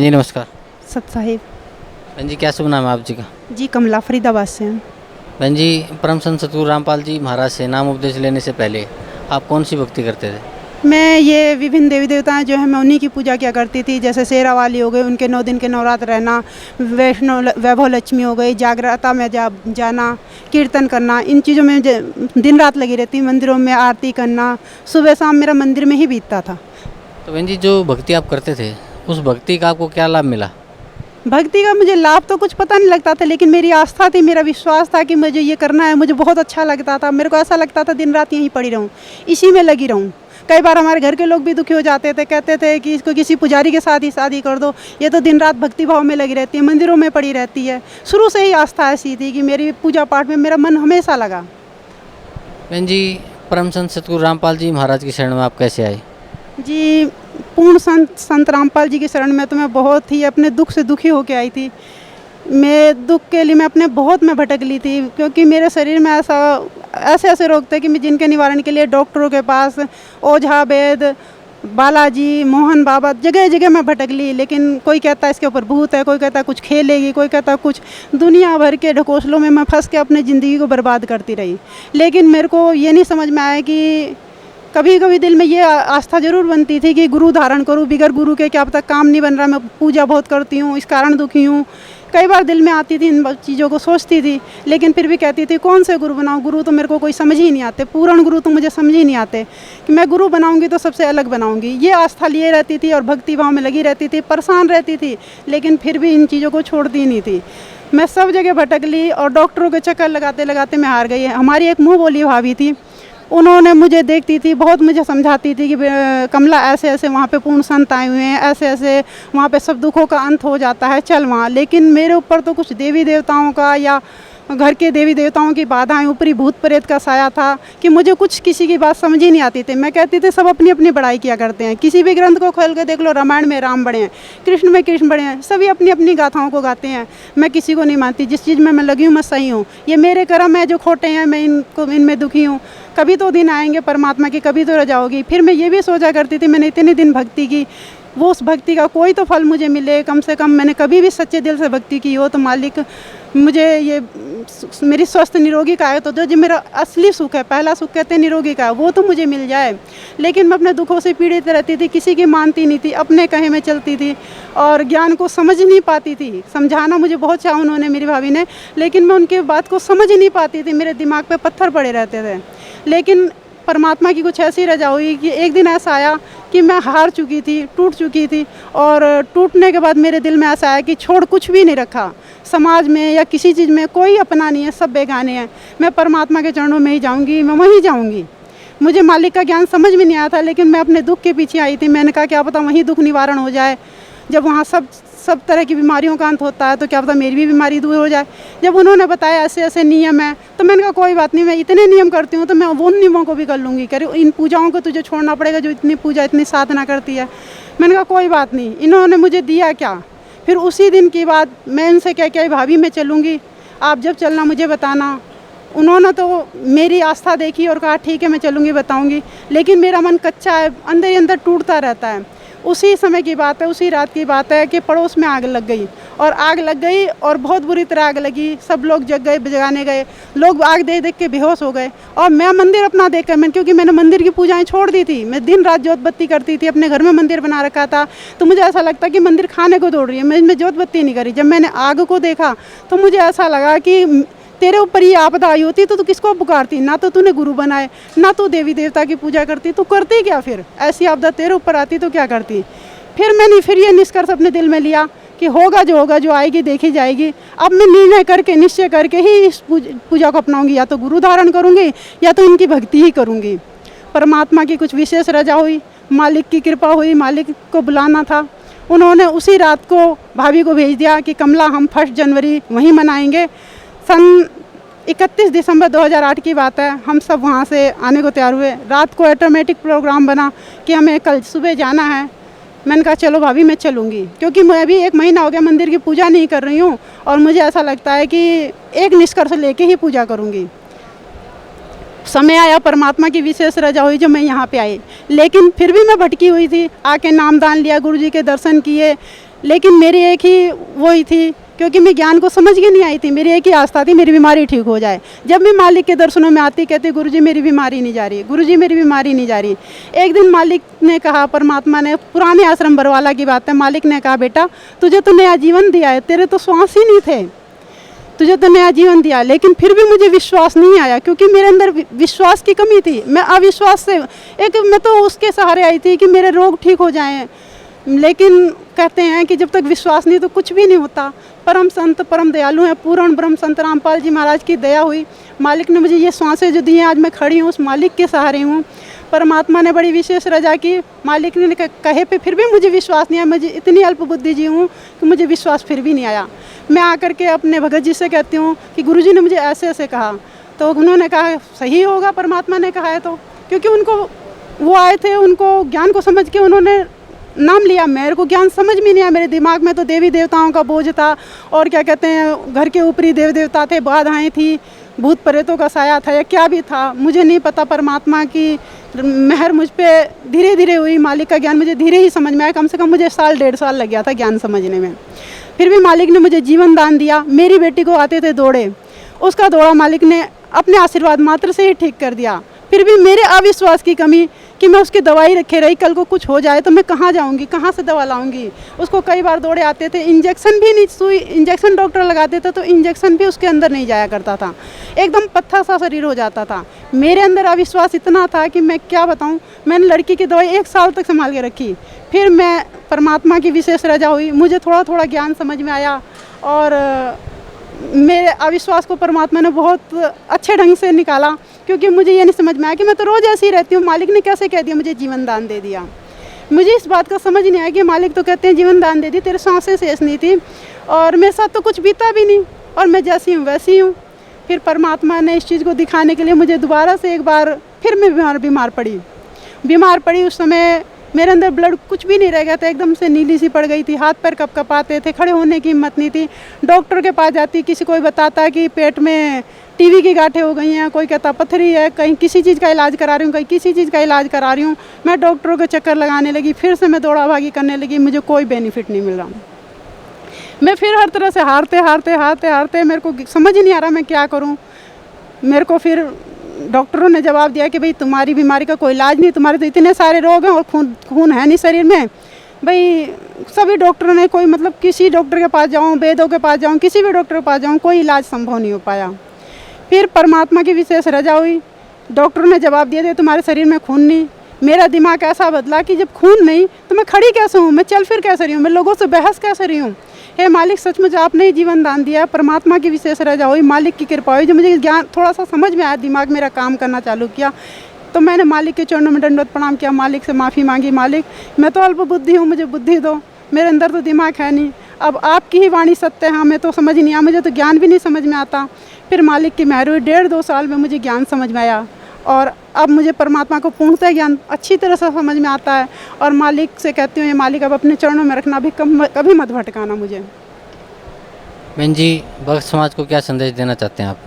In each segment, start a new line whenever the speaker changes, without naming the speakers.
बहन जी नमस्कार।
सत साहिब।
बहन जी क्या शुभ नाम है आप जी का?
जी कमला, फरीदाबाद से हैं।
बहन जी परम संत सतगुरु रामपाल जी महाराज से नाम उपदेश लेने से पहले आप कौन सी भक्ति करते थे?
मैं ये विभिन्न देवी देवताएं जो हैं मैं उन्हीं की पूजा किया करती थी। जैसे शेरा वाली हो गई, उनके 9 दिन के नवरात्र रहना, वैभव लक्ष्मी हो गई, जागरता में जाना, कीर्तन करना, इन चीज़ों में दिन रात लगी रहती। मंदिरों में आरती करना, सुबह शाम मेरा मंदिर में ही बीतता था।
तो बहन जी जो भक्ति आप करते थे उस भक्ति का आपको क्या लाभ मिला?
भक्ति का मुझे लाभ तो कुछ पता नहीं लगता था, लेकिन मेरी आस्था थी, मेरा विश्वास था कि मुझे ये करना है। मुझे बहुत अच्छा लगता था, मेरे को ऐसा लगता था दिन रात यहीं पड़ी रहूं, इसी में लगी रहूं। कई बार हमारे घर के लोग भी दुखी हो जाते थे, कहते थे कि इसको किसी पुजारी के साथ ही शादी कर दो, ये तो दिन रात भक्ति भाव में लगी रहती है, मंदिरों में पड़ी रहती है। शुरू से ही आस्था ऐसी थी कि मेरी पूजा पाठ में मेरा मन हमेशा लगा।
बहन जी परम संत सतगुरु रामपाल जी महाराज की शरण में आप कैसे आए?
जी पूर्ण संत रामपाल जी की शरण में तो मैं बहुत ही अपने दुख से दुखी होकर आई थी। मैं दुख के लिए मैं भटक ली थी, क्योंकि मेरे शरीर में ऐसे रोग थे कि मैं जिनके निवारण के लिए डॉक्टरों के पास, ओझा वैद, बालाजी, मोहन बाबा, जगह जगह मैं भटक ली। लेकिन कोई कहता है इसके ऊपर भूत है, कोई कहता है कुछ खेलेगी, कोई कहता है कुछ, दुनिया भर के ढकोसलों में मैं फंस के अपनी ज़िंदगी को बर्बाद करती रही। लेकिन मेरे को ये नहीं समझ में आया कि कभी कभी दिल में ये आस्था ज़रूर बनती थी कि गुरु धारण करूँ, बिगर गुरु के क्या पता काम नहीं बन रहा, मैं पूजा बहुत करती हूँ, इस कारण दुखी हूँ। कई बार दिल में आती थी, इन चीज़ों को सोचती थी, लेकिन फिर भी कहती थी कौन से गुरु बनाऊँ, गुरु तो मेरे को कोई समझ ही नहीं आते, पूर्ण गुरु तो मुझे समझ ही नहीं आते, कि मैं गुरु बनाऊँगी तो सबसे अलग बनाऊँगी। ये आस्था लिए रहती थी और भक्ति भाव में लगी रहती थी, परेशान रहती थी, लेकिन फिर भी इन चीज़ों को छोड़ती नहीं थी। मैं सब जगह भटक ली और डॉक्टरों के चक्कर लगाते लगाते मैं हार गई। हमारी एक मुँह बोली भाभी थी, उन्होंने मुझे देखती थी, बहुत मुझे समझाती थी कि कमला ऐसे ऐसे वहाँ पे पूर्ण संत आए हुए हैं, ऐसे ऐसे वहाँ पे सब दुखों का अंत हो जाता है, चल वहाँ। लेकिन मेरे ऊपर तो कुछ देवी देवताओं का या घर के देवी देवताओं की बाधाएं, ऊपरी भूत प्रेत का साया था कि मुझे कुछ किसी की बात समझ ही नहीं आती थी। मैं कहती थी सब अपनी अपनी बड़ाई किया करते हैं, किसी भी ग्रंथ को खोल के देख लो, रामायण में राम बड़े हैं, कृष्ण में कृष्ण बड़े हैं, सभी अपनी अपनी गाथाओं को गाते हैं। मैं किसी को नहीं मानती, जिस चीज़ में मैं लगी हूँ मैं सही हूँ, ये मेरे कर्म है जो खोटे हैं, मैं इनमें दुखी हूँ। कभी तो दिन आएंगे परमात्मा की, कभी तो रजा होगी। फिर मैं ये भी सोचा करती थी, मैंने इतने दिन भक्ति की, वो उस भक्ति का कोई तो फल मुझे मिले, कम से कम मैंने कभी भी सच्चे दिल से भक्ति की हो तो मालिक मुझे ये मेरी स्वस्थ निरोगी का है, तो जो मेरा असली सुख है, पहला सुख कहते हैं निरोगी का, वो तो मुझे मिल जाए। लेकिन मैं अपने दुखों से पीड़ित रहती थी, किसी की मानती नहीं थी, अपने कहे में चलती थी और ज्ञान को समझ नहीं पाती थी। समझाना मुझे बहुत चाहा उन्होंने, मेरी भाभी ने, लेकिन मैं उनकी बात को समझ नहीं पाती थी, मेरे दिमाग पे पत्थर पड़े रहते थे। लेकिन परमात्मा की कुछ ऐसी रजा हुई कि एक दिन ऐसा आया कि मैं हार चुकी थी, टूट चुकी थी, और टूटने के बाद मेरे दिल में ऐसा आया कि छोड़ कुछ भी नहीं रखा, समाज में या किसी चीज़ में कोई अपना नहीं है, सब बेगाने हैं, मैं परमात्मा के चरणों में ही जाऊंगी, मैं वहीं जाऊंगी। मुझे मालिक का ज्ञान समझ में नहीं आया था, लेकिन मैं अपने दुख के पीछे आई थी। मैंने कहा क्या पता वहीं दुख निवारण हो जाए, जब वहाँ सब तरह की बीमारियों का अंत होता है तो क्या पता मेरी भी बीमारी दूर हो जाए। जब उन्होंने बताया ऐसे ऐसे नियम है, तो मैंने कहा कोई बात नहीं, मैं इतने नियम करती हूँ तो मैं उन नियमों को भी कर लूँगी। कह रही इन पूजाओं को तुझे छोड़ना पड़ेगा जो इतनी पूजा इतनी साधना करती है। मैंने कहा कोई बात नहीं। इन्होंने मुझे दिया क्या, फिर उसी दिन की बात मैं इनसे क्या भाभी मैं चलूँगी, आप जब चलना मुझे बताना। उन्होंने तो मेरी आस्था देखी और कहा ठीक है मैं चलूँगी, बताऊँगी। लेकिन मेरा मन कच्चा है, अंदर ही अंदर टूटता रहता है। उसी समय की बात है, उसी रात की बात है कि पड़ोस में आग लग गई, और आग लग गई और बहुत बुरी तरह आग लगी। सब लोग जग गए, जगाने गए, लोग आग देख देख के बेहोश हो गए। और मैं मंदिर अपना देख कर, क्योंकि मैंने मंदिर की पूजाएं छोड़ दी थी, मैं दिन रात जोत बत्ती करती थी, अपने घर में मंदिर बना रखा था, तो मुझे ऐसा लगता कि मंदिर खाने को दौड़ रही है, मैं इसमें जोत बत्ती नहीं करी। जब मैंने आग को देखा तो मुझे ऐसा लगा कि तेरे ऊपर ये आपदा आई होती तो तू किसको पुकारती, ना तो तूने गुरु बनाए, ना तो देवी देवता की पूजा करती, तू करती क्या? फिर ऐसी आपदा तेरे ऊपर आती तो क्या करती? फिर ये निष्कर्ष अपने दिल में लिया कि होगा, जो आएगी देखी जाएगी। अब मैं निर्णय करके, निश्चय करके ही इस पूजा को अपनाऊंगी, या तो गुरु धारण करूंगी या तो इनकी भक्ति ही करूंगी। परमात्मा की कुछ विशेष रजा हुई, मालिक की कृपा हुई, मालिक को बुलाना था। उन्होंने उसी रात को भाभी को भेज दिया कि कमला हम 1 जनवरी वहीं मनाएंगे। सन 31 दिसंबर 2008 की बात है, हम सब वहाँ से आने को तैयार हुए। रात को ऑटोमेटिक प्रोग्राम बना कि हमें कल सुबह जाना है। मैंने कहा चलो भाभी मैं चलूँगी, क्योंकि मैं अभी 1 महीना हो गया मंदिर की पूजा नहीं कर रही हूँ और मुझे ऐसा लगता है कि एक निष्कर्ष लेके ही पूजा करूँगी। समय आया, परमात्मा की विशेष रजा हुई जो मैं यहाँ पे आई, लेकिन फिर भी मैं भटकी हुई थी। आके नामदान लिया, गुरुजी के दर्शन किए, लेकिन मेरी एक ही वही थी, क्योंकि मैं ज्ञान को समझ के नहीं आई थी। मेरी एक ही आस्था थी, मेरी बीमारी ठीक हो जाए। जब भी मालिक के दर्शनों में आती, कहती गुरुजी मेरी बीमारी नहीं जा रही, गुरुजी मेरी बीमारी नहीं जा रही। एक दिन मालिक ने कहा, परमात्मा ने, पुराने आश्रम बरवाला की बात है, मालिक ने कहा बेटा तुझे तो नया जीवन दिया है, तेरे तो श्वास ही नहीं थे, तुझे तो नया जीवन दिया। लेकिन फिर भी मुझे विश्वास नहीं आया, क्योंकि मेरे अंदर विश्वास की कमी थी। मैं अविश्वास से मैं तो उसके सहारे आई थी कि मेरे रोग ठीक हो जाएं। लेकिन कहते हैं कि जब तक विश्वास नहीं तो कुछ भी नहीं होता। परम संत परम दयालु हैं, पूर्ण ब्रह्म संत रामपाल जी महाराज की दया हुई, मालिक ने मुझे ये सांसें जो दी हैं, आज मैं खड़ी हूँ उस मालिक के सहारे हूँ। परमात्मा ने बड़ी विशेष रजा की, मालिक ने कहे पे फिर भी मुझे विश्वास नहीं आया। मुझे इतनी अल्प बुद्धि जी हूँ कि मुझे विश्वास फिर भी नहीं आया। मैं आकर के अपने भगत जी से कहती हूँ कि गुरुजी ने मुझे ऐसे ऐसे कहा, तो उन्होंने कहा सही होगा, परमात्मा ने कहा है तो, क्योंकि उनको वो आए थे, उनको ज्ञान को समझ के उन्होंने नाम लिया। मेरे को ज्ञान समझ में नहीं आया, मेरे दिमाग में तो देवी देवताओं का बोझ था, और क्या कहते हैं घर के ऊपरी देव देवता थे, बाधाएं थी, भूत प्रेतों का साया था या क्या भी था, मुझे नहीं पता। परमात्मा की मेहर मुझ पे धीरे धीरे हुई, मालिक का ज्ञान मुझे धीरे ही समझ में आया। कम से कम मुझे 1.5 साल लग गया था ज्ञान समझने में। फिर भी मालिक ने मुझे जीवन दान दिया। मेरी बेटी को आते थे दौड़े, उसका दौड़ा मालिक ने अपने आशीर्वाद मात्र से ही ठीक कर दिया। फिर भी मेरे अविश्वास की कमी कि मैं उसकी दवाई रखे रही, कल को कुछ हो जाए तो मैं कहाँ जाऊँगी, कहाँ से दवा लाऊंगी। उसको कई बार दौड़े आते थे, इंजेक्शन भी नहीं, सुई इंजेक्शन डॉक्टर लगाते थे तो इंजेक्शन भी उसके अंदर नहीं जाया करता था, एकदम पत्थर सा शरीर हो जाता था। मेरे अंदर अविश्वास इतना था कि मैं क्या बताऊँ। मैंने लड़की की दवाई 1 साल तक संभाल के रखी। फिर मैं परमात्मा की विशेष रजा हुई, मुझे थोड़ा थोड़ा ज्ञान समझ में आया, और मेरे अविश्वास को परमात्मा ने बहुत अच्छे ढंग से निकाला। क्योंकि मुझे ये नहीं समझ में आया कि मैं तो रोज़ ऐसी ही रहती हूँ, मालिक ने कैसे कह दिया मुझे जीवन दान दे दिया। मुझे इस बात का समझ नहीं आया कि मालिक तो कहते हैं जीवन दान दे दी, तेरे सांसें शेष नहीं थी, और मेरे साथ तो कुछ बीता भी नहीं, और मैं जैसी हूँ वैसी हूँ। फिर परमात्मा ने इस चीज़ को दिखाने के लिए मुझे दोबारा से एक बार फिर मैं बीमार पड़ी। उस समय मेरे अंदर ब्लड कुछ भी नहीं रह गया था, एकदम से नीली सी पड़ गई थी, हाथ पैर कँपाते थे, खड़े होने की हिम्मत नहीं थी। डॉक्टर के पास जाती, किसी कोई बताता कि पेट में टीबी की गांठें हो गई हैं, कोई कहता पथरी है, कहीं किसी चीज़ का इलाज करा रही हूँ, कहीं किसी चीज़ का इलाज करा रही हूँ। मैं डॉक्टरों के चक्कर लगाने लगी, फिर से मैं दौड़ा भागी करने लगी, मुझे कोई बेनिफिट नहीं मिल रहा। मैं फिर हर तरह से हारते मेरे को समझ ही नहीं आ रहा मैं क्या करूँ। मेरे को फिर डॉक्टरों ने जवाब दिया कि भाई तुम्हारी बीमारी का कोई इलाज नहीं, तुम्हारे तो इतने सारे रोग हैं और खून है नहीं शरीर में। भाई सभी डॉक्टरों ने, कोई मतलब किसी डॉक्टर के पास जाऊँ, वेदों के पास जाऊँ, किसी भी डॉक्टर के पास जाऊँ, कोई इलाज संभव नहीं हो पाया। फिर परमात्मा की विशेष रजा हुई, डॉक्टरों ने जवाब दिया था तुम्हारे शरीर में खून नहीं। मेरा दिमाग ऐसा बदला कि जब खून नहीं तो मैं खड़ी कैसे हूँ, मैं चल फिर कैसे रही हूँ, मैं लोगों से बहस कैसे रही हूँ। हे मालिक सचमुच आपने ही जीवन दान दिया। परमात्मा की विशेष रजा हुई, मालिक की कृपा हुई, जो मुझे ज्ञान थोड़ा सा समझ में आया, दिमाग मेरा काम करना चालू किया, तो मैंने मालिक के चरणों में दंडवत प्रणाम किया, मालिक से माफ़ी मांगी, मालिक मैं तो अल्प बुद्धि हूँ, मुझे बुद्धि दो, मेरे अंदर तो दिमाग है नहीं, अब आपकी ही वाणी सत्य है, हमें तो समझ नहीं आया, मुझे तो ज्ञान भी नहीं समझ में आता। फिर मालिक की मेहर हुई, 1.5-2 साल में मुझे ज्ञान समझ में आया, और अब मुझे परमात्मा को पूर्णतः ज्ञान अच्छी तरह से समझ में आता है। और मालिक से कहती हूँ, ये मालिक अब अपने चरणों में रखना, भी कभी मत भटकाना मुझे।
बहन जी, भक्त समाज को क्या संदेश देना चाहते हैं आप?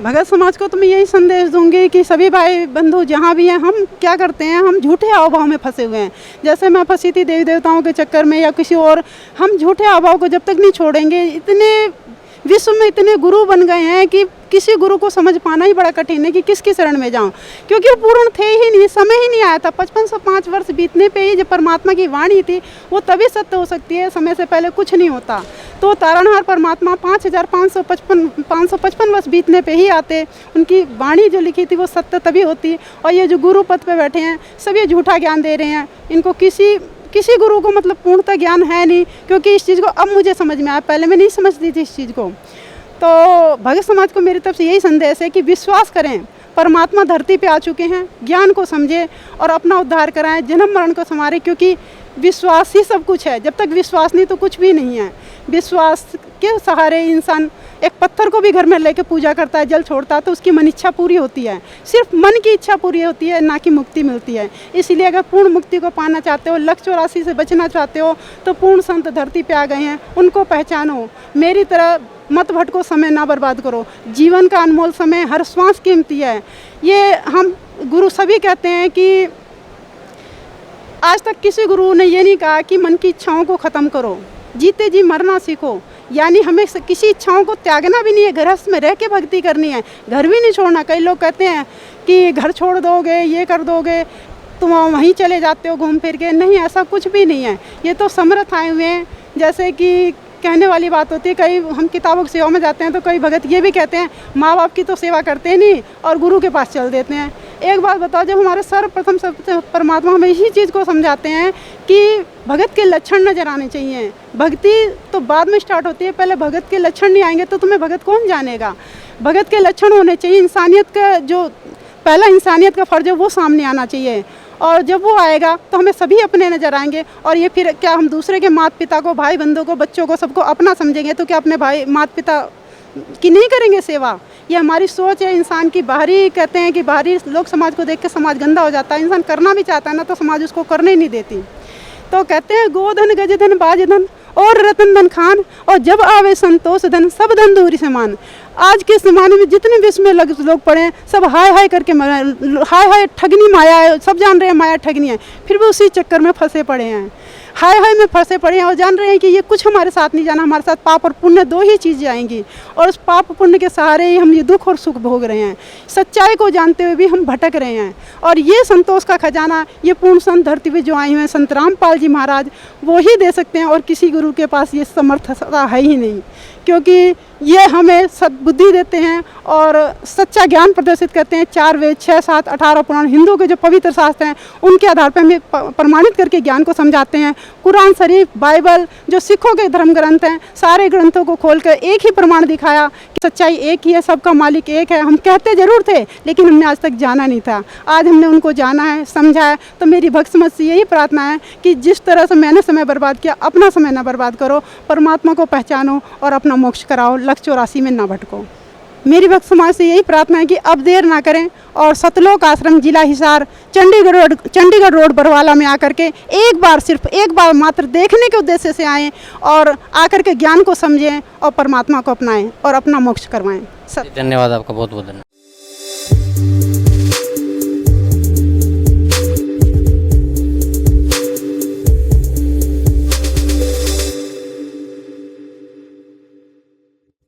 भगत समाज को तो मैं यही संदेश दूंगी कि सभी भाई बंधु जहाँ भी हैं, हम क्या करते हैं, हम झूठे आवभाव में फंसे हुए हैं। जैसे मैं फंसी थी देवी देवताओं के चक्कर में या किसी और, हम झूठे आवभाव को जब तक नहीं छोड़ेंगे, इतने विश्व में इतने गुरु बन गए हैं कि किसी गुरु को समझ पाना ही बड़ा कठिन है कि किसकी शरण में जाऊं, क्योंकि वो पूर्ण थे ही नहीं, समय ही नहीं आया था। 5505 वर्ष बीतने पे ही जब परमात्मा की वाणी थी वो तभी सत्य हो सकती है, समय से पहले कुछ नहीं होता। तो तारणहार परमात्मा 5555 वर्ष बीतने पे ही आते, उनकी वाणी जो लिखी थी वो सत्य तभी होती। और ये जो गुरु पद पे बैठे हैं सब ये झूठा ज्ञान दे रहे हैं, इनको किसी गुरु को मतलब पूर्णतः ज्ञान है नहीं, क्योंकि इस चीज़ को अब मुझे समझ में आया, पहले मैं नहीं समझती थी इस चीज़ को। तो भगत समाज को मेरी तरफ से यही संदेश है कि विश्वास करें, परमात्मा धरती पे आ चुके हैं, ज्ञान को समझें और अपना उद्धार कराएं, जन्म मरण को संवारें, क्योंकि विश्वास ही सब कुछ है। जब तक विश्वास नहीं तो कुछ भी नहीं है। विश्वास के सहारे इंसान एक पत्थर को भी घर में लेके पूजा करता है, जल छोड़ता है, तो उसकी मन इच्छा पूरी होती है। सिर्फ मन की इच्छा पूरी होती है, ना कि मुक्ति मिलती है। इसलिए अगर पूर्ण मुक्ति को पाना चाहते हो, लक्ष्य 84 से बचना चाहते हो, तो पूर्ण संत धरती पे आ गए हैं, उनको पहचानो। मेरी तरह मत भटको, समय ना बर्बाद करो। जीवन का अनमोल समय, हर श्वास कीमती है। ये हम गुरु सभी कहते हैं कि आज तक किसी गुरु ने ये नहीं कहा कि मन की इच्छाओं को ख़त्म करो, जीते जी मरना सीखो, यानी हमें किसी इच्छाओं को त्यागना भी नहीं है, गृहस्थ में रह के भक्ति करनी है, घर भी नहीं छोड़ना। कई लोग कहते हैं कि घर छोड़ दोगे, ये कर दोगे, तुम वहीं चले जाते हो घूम फिर के। नहीं, ऐसा कुछ भी नहीं है। ये तो समर्थ आए हुए हैं, जैसे कि कहने वाली बात होती है। कई हम किताबों की सेवा में जाते हैं तो कई भगत ये भी कहते हैं माँ बाप की तो सेवा करते ही नहीं और गुरु के पास चल देते हैं। एक बात बताओ, जब हमारे सर्वप्रथम सबसे परमात्मा हमें इसी चीज़ को समझाते हैं कि भगत के लक्षण नजर आने चाहिए। भक्ति तो बाद में स्टार्ट होती है, पहले भगत के लक्षण नहीं आएंगे तो तुम्हें भगत कौन जानेगा। भगत के लक्षण होने चाहिए, इंसानियत का जो पहला इंसानियत का फ़र्ज है वो सामने आना चाहिए, और जब वो आएगा तो हमें सभी अपने नज़र आएंगे। और ये फिर क्या हम दूसरे के माता पिता को, भाई बंधुओं को, बच्चों को, सबको अपना समझेंगे तो क्या अपने भाई माता पिता की नहीं करेंगे सेवा। ये हमारी सोच है इंसान की। बाहरी कहते हैं कि बाहरी लोग समाज को देख के समाज गंदा हो जाता है, इंसान करना भी चाहता है ना तो समाज उसको करने ही नहीं देती। तो कहते हैं गोधन गजधन बाजधन और रतन धन खान, और जब आवे संतोष धन सब धन दूरी समान। आज के ज़माने में जितने भी इसमें लोग पड़े हैं सब हाय हाय करके हाय हाय ठगनी माया है, सब जान रहे हैं माया ठगनी है, फिर भी उसी चक्कर में फंसे पड़े हैं, हाय हाय में फंसे पड़े हैं और जान रहे हैं कि ये कुछ हमारे साथ नहीं जाना। हमारे साथ पाप और पुण्य दो ही चीज़ें आएंगी, और उस पाप पुण्य के सहारे ही हम ये दुख और सुख भोग रहे हैं। सच्चाई को जानते हुए भी हम भटक रहे हैं, और ये संतोष का खजाना ये पूर्ण संत धरती पे जो आए हुए हैं संत रामपाल जी महाराज, वो ही दे सकते हैं। और किसी गुरु के पास ये समर्थता है ही नहीं, क्योंकि ये हमें सद्बुद्धि देते हैं और सच्चा ज्ञान प्रदर्शित करते हैं। 4 वेद, 6, 7, 18 पुराण, हिंदुओं के जो पवित्र शास्त्र हैं उनके आधार पर हमें प्रमाणित करके ज्ञान को समझाते हैं। कुरान शरीफ, बाइबल जो सिखों के धर्म ग्रंथ हैं, सारे ग्रंथों को खोलकर एक ही प्रमाण दिखाया कि सच्चाई एक ही है, सबका मालिक एक है। हम कहते ज़रूर थे लेकिन हमने आज तक जाना नहीं था, आज हमने उनको जाना है, समझा है। तो मेरी भक्त समाज से यही प्रार्थना है कि जिस तरह से मैंने समय बर्बाद किया, अपना समय ना बर्बाद करो, परमात्मा को पहचानो और अपना मोक्ष कराओ, लक्ष्य 84 में ना भटको। मेरी भक्त समाज से यही प्रार्थना है कि अब देर ना करें और सतलोक आश्रम, जिला हिसार, चंडीगढ़ रोड बरवाला में आकर के एक बार, सिर्फ एक बार मात्र देखने के उद्देश्य से आएँ और आकर के ज्ञान को समझें और परमात्मा को अपनाएं और अपना मोक्ष करवाएं।
धन्यवाद आपका, बहुत बहुत धन्यवाद।